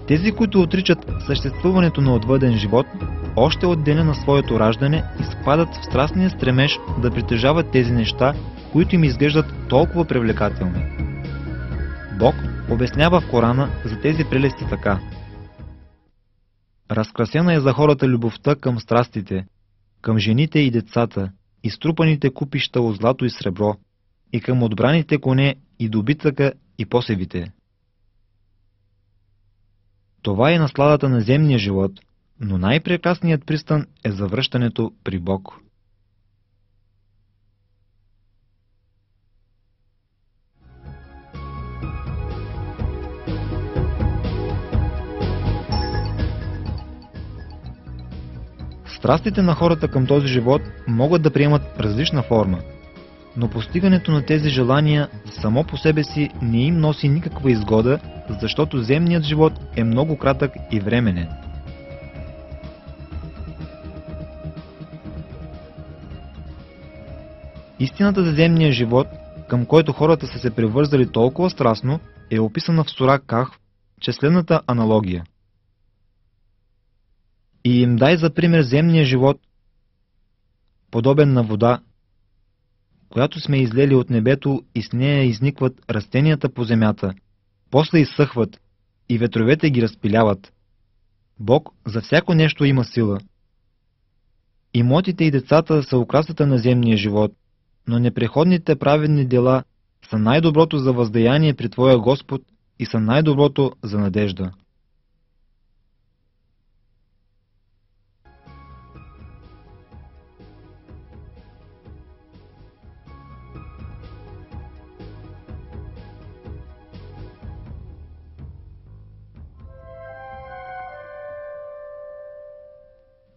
Тези, които отричат съществуването на отвъден живот, още от деня на своето раждане изпадат в страстния стремеж да притежават тези неща, които им изглеждат толкова привлекателни. Бог обяснява в Корана за тези прелести така: разкрасена е за хората любовта към страстите, към жените и децата, и струпаните купища от злато и сребро, и към отбраните коне и добитъка и посевите. Това е насладата на земния живот, но най-прекрасният пристан е завръщането при Бог. Страстите на хората към този живот могат да приемат различна форма, но постигането на тези желания само по себе си не им носи никаква изгода, защото земният живот е много кратък и временен. Истината за земния живот, към който хората са се привързали толкова страстно, е описана в сура Кахф чрез следната аналогия. И им дай за пример земния живот, подобен на вода, която сме излели от небето, и с нея изникват растенията по земята, после изсъхват и ветровете ги разпиляват. Бог за всяко нещо има сила. Имотите и децата са украсата на земния живот, но непреходните праведни дела са най-доброто за въздаяние при Твоя Господ и са най-доброто за надежда.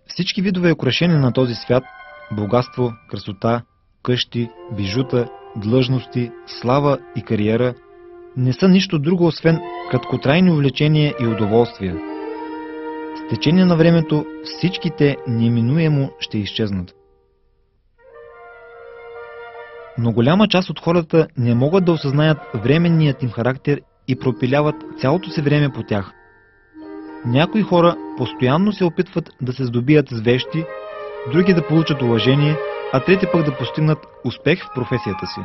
Всички видове украшения на този свят – богатство, красота, къщи, бижута, длъжности, слава и кариера – не са нищо друго, освен краткотрайни увлечения и удоволствия. С течение на времето всички те неминуемо ще изчезнат. Но голяма част от хората не могат да осъзнаят временният им характер и пропиляват цялото си време по тях. Някои хора постоянно се опитват да се здобият с вещи, други да получат уважение, а трети пък да постигнат успех в професията си.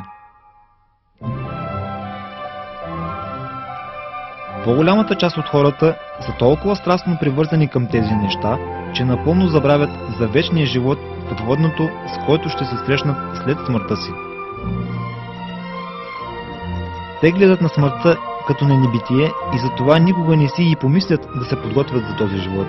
По-голямата част от хората са толкова страстно привързани към тези неща, че напълно забравят за вечния живот в отвъдното, с който ще се срещнат след смъртта си. Те гледат на смъртта като на небитие и затова никога не си и помислят да се подготвят за този живот.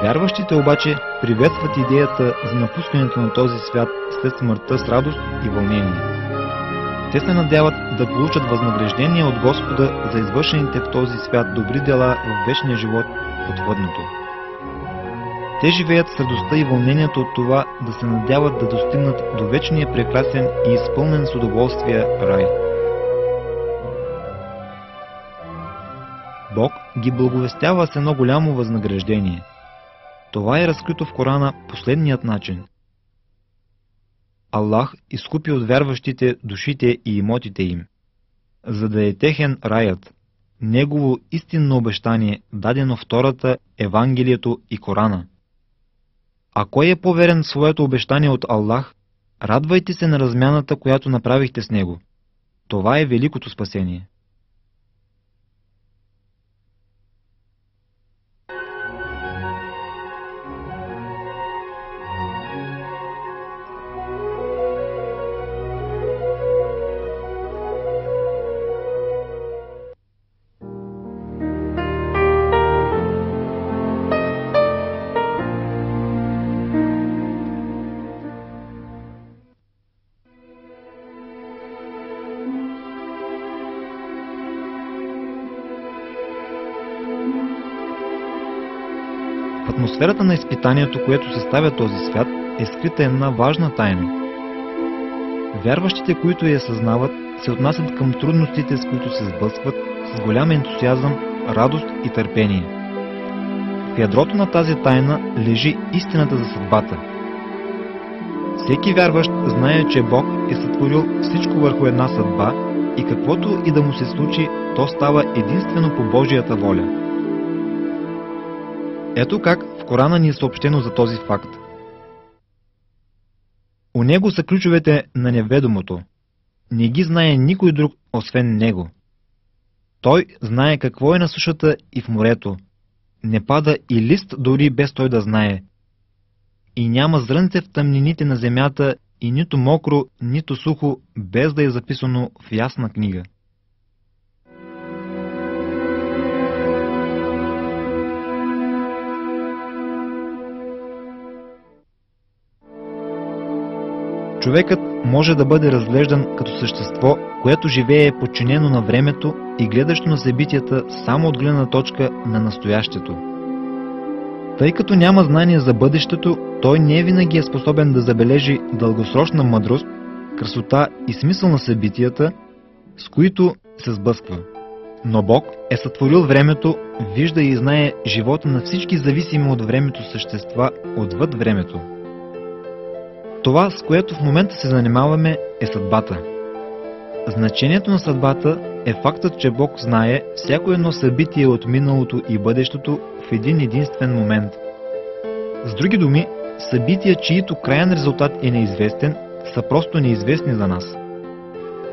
Вярващите обаче приветстват идеята за напускането на този свят след смъртта с радост и вълнение. Те се надяват да получат възнаграждение от Господа за извършените в този свят добри дела в вечния живот в отвъдното. Те живеят с радостта и вълнението от това да се надяват да достигнат до вечния прекрасен и изпълнен с удоволствие рай. Бог ги благовестява с едно голямо възнаграждение. Това е разкрито в Корана последният начин. Аллах изкупи от вярващите душите и имотите им, за да е техен раят, Негово истинно обещание, дадено в Тората, Евангелието и Корана. А кой е поверен в своето обещание от Аллах? Радвайте се на размяната, която направихте с Него. Това е великото спасение. В атмосферата на изпитанието, което съставя този свят, е скрита една важна тайна. Вярващите, които я съзнават, се отнасят към трудностите, с които се сблъскват, с голям ентусиазъм, радост и търпение. В ядрото на тази тайна лежи истината за съдбата. Всеки вярващ знае, че Бог е сътворил всичко върху една съдба и каквото и да му се случи, то става единствено по Божията воля. Ето как в Корана ни е съобщено за този факт. У него са ключовете на неведомото. Не ги знае никой друг, освен него. Той знае какво е на сушата и в морето. Не пада и лист дори без той да знае. И няма зрънце в тъмнините на земята и нито мокро, нито сухо, без да е записано в ясна книга. Човекът може да бъде разглеждан като същество, което живее подчинено на времето и гледащо на събитията само от гледна точка на настоящето. Тъй като няма знание за бъдещето, той не винаги е способен да забележи дългосрочна мъдрост, красота и смисъл на събитията, с които се сблъсква. Но Бог е сътворил времето, вижда и знае живота на всички зависими от времето същества отвъд времето. Това, с което в момента се занимаваме, е съдбата. Значението на съдбата е фактът, че Бог знае всяко едно събитие от миналото и бъдещето в един единствен момент. С други думи, събития, чието краен резултат е неизвестен, са просто неизвестни за нас.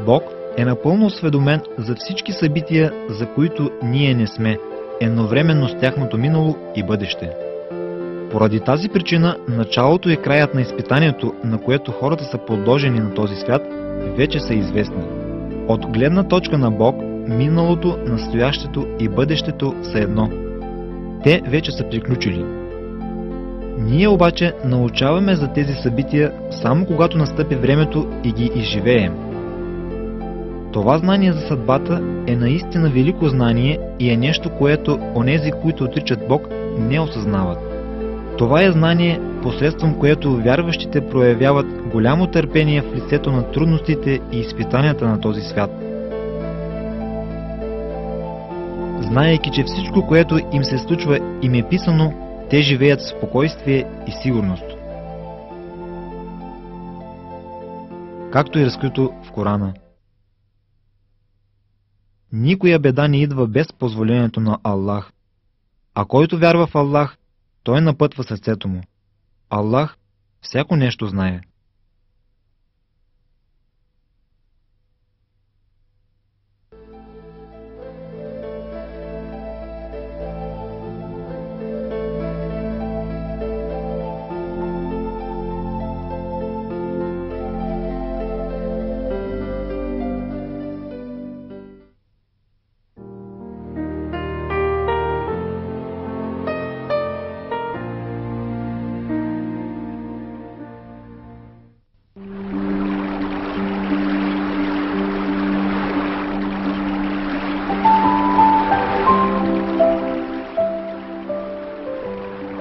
Бог е напълно осведомен за всички събития, за които ние не сме, едновременно с тяхното минало и бъдеще. Поради тази причина, началото и краят на изпитанието, на което хората са подложени на този свят, вече са известни. От гледна точка на Бог, миналото, настоящето и бъдещето са едно. Те вече са приключили. Ние обаче научаваме за тези събития само когато настъпи времето и ги изживеем. Това знание за съдбата е наистина велико знание и е нещо, което онези, които отричат Бог, не осъзнават. Това е знание, посредством което вярващите проявяват голямо търпение в лицето на трудностите и изпитанията на този свят. Знаейки, че всичко, което им се случва, им е писано, те живеят в спокойствие и сигурност. Както е разкрито в Корана. Никоя беда не идва без позволението на Аллах. А който вярва в Аллах, той напътва сърцето му. Аллах всяко нещо знае.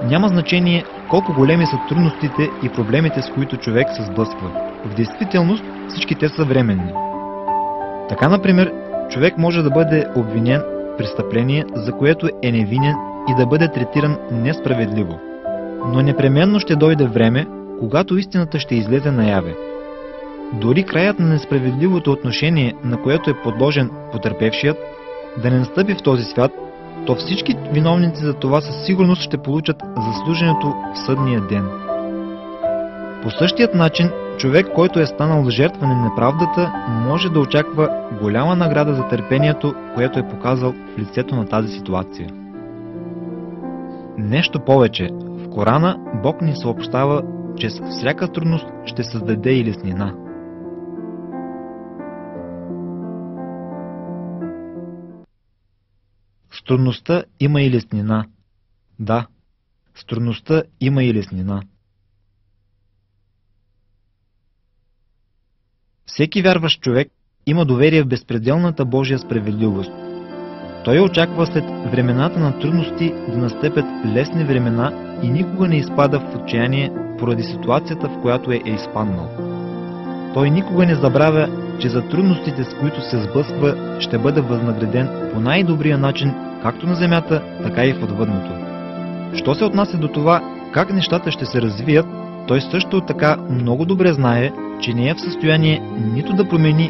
Няма значение колко големи са трудностите и проблемите, с които човек се сблъсква. В действителност всички те са временни. Така, например, човек може да бъде обвинен в престъпление, за което е невинен и да бъде третиран несправедливо. Но непременно ще дойде време, когато истината ще излезе наяве. Дори краят на несправедливото отношение, на което е подложен потърпевшият, да не настъпи в този свят, то всички виновници за това със сигурност ще получат заслуженото в съдния ден. По същият начин, човек, който е станал жертва на неправдата, може да очаква голяма награда за търпението, което е показал в лицето на тази ситуация. Нещо повече, в Корана Бог ни съобщава, че с всяка трудност ще създаде и леснина. С трудността има и леснина. Да, с трудността има и леснина. Всеки вярващ човек има доверие в безпределната Божия справедливост. Той очаква след времената на трудности да настъпят лесни времена и никога не изпада в отчаяние поради ситуацията, в която е изпаднал. Той никога не забравя, че за трудностите, с които се сблъсква, ще бъде възнаграден по най-добрия начин, както на земята, така и в отвъдното. Що се отнася до това, как нещата ще се развият, той също така много добре знае, че не е в състояние нито да промени